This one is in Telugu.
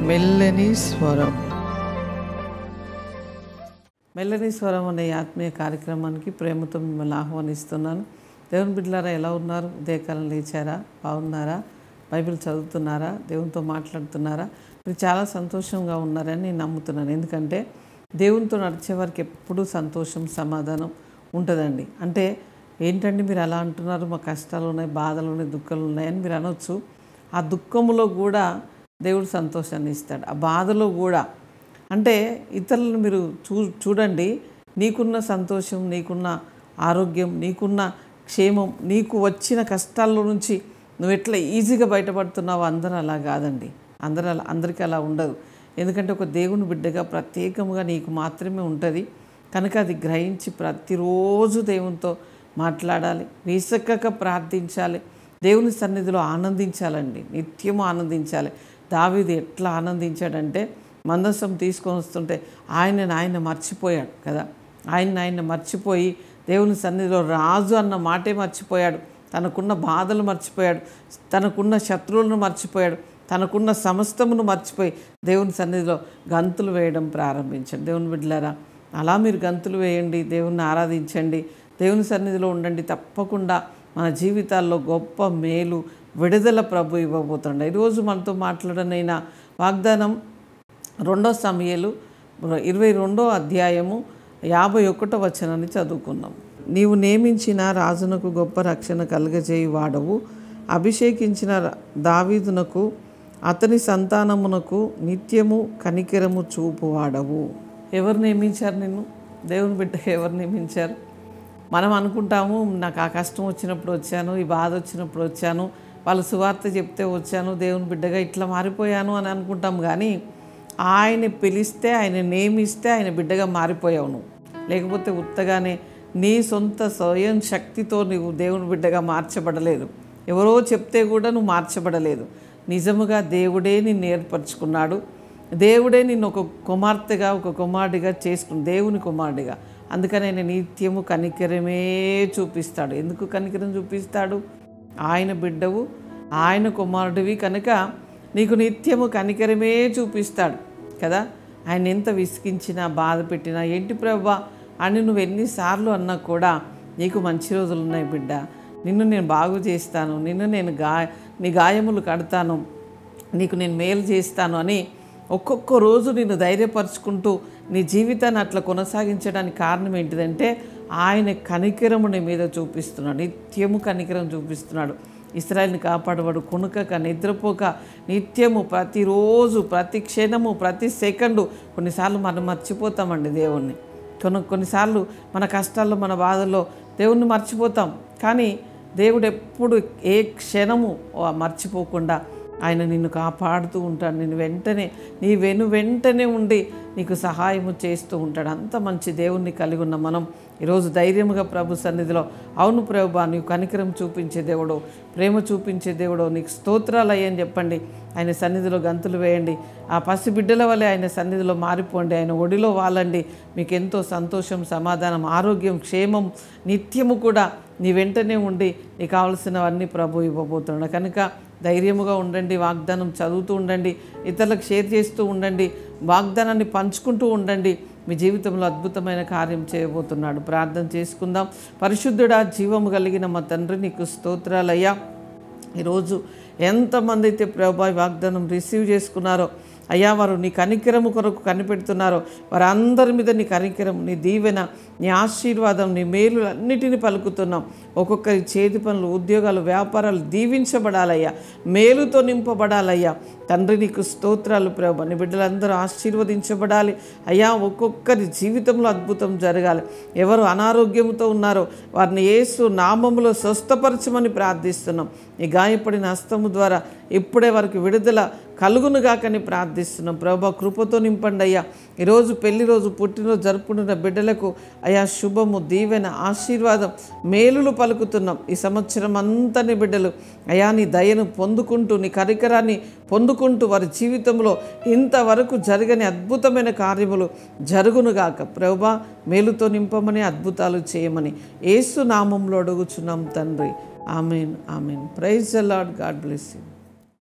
మెల్లని స్వరం. మెల్లని స్వరం అనే ఆత్మీయ కార్యక్రమానికి ప్రేమతో మిమ్మల్ని ఆహ్వానిస్తున్నాను. దేవుని బిడ్డలారా, ఎలా ఉన్నారు? ఉదయకాలం లేచారా? బాగున్నారా? బైబిల్ చదువుతున్నారా? దేవునితో మాట్లాడుతున్నారా? మీరు చాలా సంతోషంగా ఉన్నారని నేను నమ్ముతున్నాను. ఎందుకంటే దేవునితో నడిచే వారికి ఎప్పుడూ సంతోషం, సమాధానం ఉంటుందండి. అంటే ఏంటండి మీరు అలా అంటున్నారు? మా కష్టాలు ఉన్నాయి, బాధలు ఉన్నాయి, దుఃఖాలు ఉన్నాయని మీరు అనొచ్చు. ఆ దుఃఖంలో కూడా దేవుడు సంతోషాన్ని ఇస్తాడు. ఆ బాధలో కూడా అంటే ఇతరులను మీరు చూడండి. నీకున్న సంతోషం, నీకున్న ఆరోగ్యం, నీకున్న క్షేమం, నీకు వచ్చిన కష్టాల్లో నుంచి నువ్వు ఎట్లా ఈజీగా బయటపడుతున్నావు. అందరూ అలా కాదండి. అందరికీ అలా ఉండదు. ఎందుకంటే ఒక దేవుని బిడ్డగా ప్రత్యేకంగా నీకు మాత్రమే ఉంటుంది. కనుక అది గ్రహించి ప్రతిరోజు దేవునితో మాట్లాడాలి, విసక్కక ప్రార్థించాలి, దేవుని సన్నిధిలో ఆనందించాలండి. నిత్యము ఆనందించాలి. దావీదు ఎట్లా ఆనందించాడంటే మందసం తీసుకొని వస్తుంటే ఆయన మర్చిపోయాడు కదా. ఆయన మర్చిపోయి దేవుని సన్నిధిలో రాజు అన్న మాటే మర్చిపోయాడు. తనకున్న బాధలు మర్చిపోయాడు, తనకున్న శత్రువులను మర్చిపోయాడు, తనకున్న సమస్తమును మర్చిపోయి దేవుని సన్నిధిలో గంతులు వేయడం ప్రారంభించాడు. దేవుని బిడ్డలారా, అలా మీరు గంతులు వేయండి, దేవుని ఆరాధించండి, దేవుని సన్నిధిలో ఉండండి. తప్పకుండా మన జీవితాల్లో గొప్ప మేలు, విడుదల ప్రభు ఇవ్వబోతుండ. ఈరోజు మనతో మాట్లాడనైన వాగ్దానం 2 సమూయేలు 22వ అధ్యాయము 51వ వచనాన్ని చదువుకున్నాం. నీవు నియమించిన రాజునకు గొప్ప రక్షణ కలుగజేయి వాడవు, అభిషేకించిన దావీదునకు అతని సంతానమునకు నిత్యము కనికరము చూపువాడవు. ఎవరు నియమించారు నిన్ను? దేవుని బిడ్డ ఎవరు నియమించారు? మనం అనుకుంటాము, నాకు ఆ కష్టం వచ్చినప్పుడు వచ్చాను, ఈ బాధ వచ్చినప్పుడు వచ్చాను, వాళ్ళు సువార్త చెప్తే వచ్చాను, దేవుని బిడ్డగా ఇట్లా మారిపోయాను అని అనుకుంటాం. కానీ ఆయన పిలిస్తే, ఆయన నియమిస్తే ఆయన బిడ్డగా మారిపోయావు నువ్వు. లేకపోతే ఉత్తగానే నీ సొంత స్వయం శక్తితో నువ్వు దేవుని బిడ్డగా మార్చబడలేదు. ఎవరో చెప్తే కూడా నువ్వు మార్చబడలేదు. నిజముగా దేవుడే నిన్ను ఏర్పరచుకున్నాడు. దేవుడే నిన్ను ఒక కుమార్తెగా, ఒక కుమారుడిగా చేసుకుని, దేవుని కుమారుడిగా. అందుకని ఆయన నిత్యము కనికరమే చూపిస్తాడు. ఎందుకు కనికరం చూపిస్తాడు? ఆయన బిడ్డవు, ఆయన కుమారుడివి కనుక నీకు నిత్యము కనికరమే చూపిస్తాడు కదా. ఆయన ఎంత విసిగించినా, బాధ పెట్టినా, ఏంటి ప్రభువా అని నువ్వు ఎన్నిసార్లు అన్నా కూడా నీకు మంచి రోజులు ఉన్నాయి బిడ్డ, నిన్ను నేను బాగు చేస్తాను, నిన్ను నేను నీ గాయములు కడతాను, నీకు నేను మేలు చేస్తాను అని ఒక్కొక్క రోజు నిన్ను ధైర్యపరుచుకుంటూ నీ జీవితాన్ని అట్లా కొనసాగించడానికి కారణం ఏంటిదంటే ఆయన కనికరము నీ మీద చూపిస్తున్నాడు. నిత్యము కనికరం చూపిస్తున్నాడు. ఇశ్రాయేలుని కాపాడవాడు కొనుకక, నిద్రపోక, నిత్యము, ప్రతిరోజు, ప్రతి క్షణము, ప్రతి సెకండు. కొన్నిసార్లు మనం మర్చిపోతామండి దేవుణ్ణి. కొన్నిసార్లు మన కష్టాల్లో, మన బాధల్లో దేవుణ్ణి మర్చిపోతాం. కానీ దేవుడు ఎప్పుడు ఏ క్షణము మర్చిపోకుండా ఆయన నిన్ను కాపాడుతూ ఉంటాడు. నీ వెంటనే ఉండి నీకు సహాయము చేస్తూ ఉంటాడు. అంత మంచి దేవుణ్ణి కలిగి ఉన్న మనం ఈరోజు ధైర్యముగా ప్రభు సన్నిధిలో, అవును ప్రభువా నీవు కనికరం చూపించే దేవుడు, ప్రేమ చూపించే దేవుడు, నీకు స్తోత్రాలు అయ్యని చెప్పండి. ఆయన సన్నిధిలో గంతులు వేయండి. ఆ పసిబిడ్డల వలె ఆయన సన్నిధిలో మారిపోండి. ఆయన ఒడిలో వాలండి. మీకు ఎంతో సంతోషం, సమాధానం, ఆరోగ్యం, క్షేమం నిత్యము కూడా నీ వెంటనే ఉండి నీకు కావలసినవన్నీ ప్రభు ఇవ్వబోతున్నాడు. కనుక ధైర్యముగా ఉండండి, వాగ్దానం చదువుతూ ఉండండి, ఇతరులకు షేర్ చేస్తూ ఉండండి, వాగ్దానాన్ని పంచుకుంటూ ఉండండి. మీ జీవితంలో అద్భుతమైన కార్యం చేయబోతున్నాడు. ప్రార్థన చేసుకుందాం. పరిశుద్ధుడా, జీవము కలిగిన మా తండ్రి, నీకు స్తోత్రాలయ్యా. ఈరోజు ఎంతమంది అయితే ప్రభు వాగ్దానం రిసీవ్ చేసుకున్నారో అయ్యా, వారు నీ కనికరము కొరకు కనిపెడుతున్నారో వారందరి మీద నీ కనికరం, నీ దీవెన, నీ ఆశీర్వాదం, నీ మేలు అన్నిటినీ పలుకుతున్నాం. ఒక్కొక్కరి చేతి పనులు, ఉద్యోగాలు, వ్యాపారాలు దీవించబడాలయ్యా, మేలుతో నింపబడాలయ్యా. తండ్రి నీకు స్తోత్రాలు ప్రభు. నీ బిడ్డలందరూ ఆశీర్వదించబడాలి అయ్యా. ఒక్కొక్కరి జీవితంలో అద్భుతం జరగాలి. ఎవరు అనారోగ్యంతో ఉన్నారో వారిని యేసు నామములో స్వస్థపరచమని ప్రార్థిస్తున్నాం. నీ గాయపడిన హస్తము ద్వారా ఇప్పుడే వారికి విడుదల కలుగునుగాకని ప్రార్థిస్తున్నాం. ప్రభా కృపతో నింపండి అయ్యా. ఈరోజు పెళ్లి రోజు, పుట్టినరోజు జరుపుకుంటున్న బిడ్డలకు అయ్యా శుభము, దీవెన, ఆశీర్వాదం, మేలులు పలుకుతున్నాం. ఈ సంవత్సరం అంతని బిడ్డలు అయ్యా నీ దయను పొందుకుంటూ, నీ కనికరాన్ని పొందుకుంటూ వారి జీవితంలో ఇంతవరకు జరగని అద్భుతమైన కార్యములు జరుగునుగాక. ప్రభా మేలుతో నింపమని, అద్భుతాలు చేయమని యేసు నామంలో అడుగుచున్నాం తండ్రి. Amen, amen. Praise the Lord. God bless you.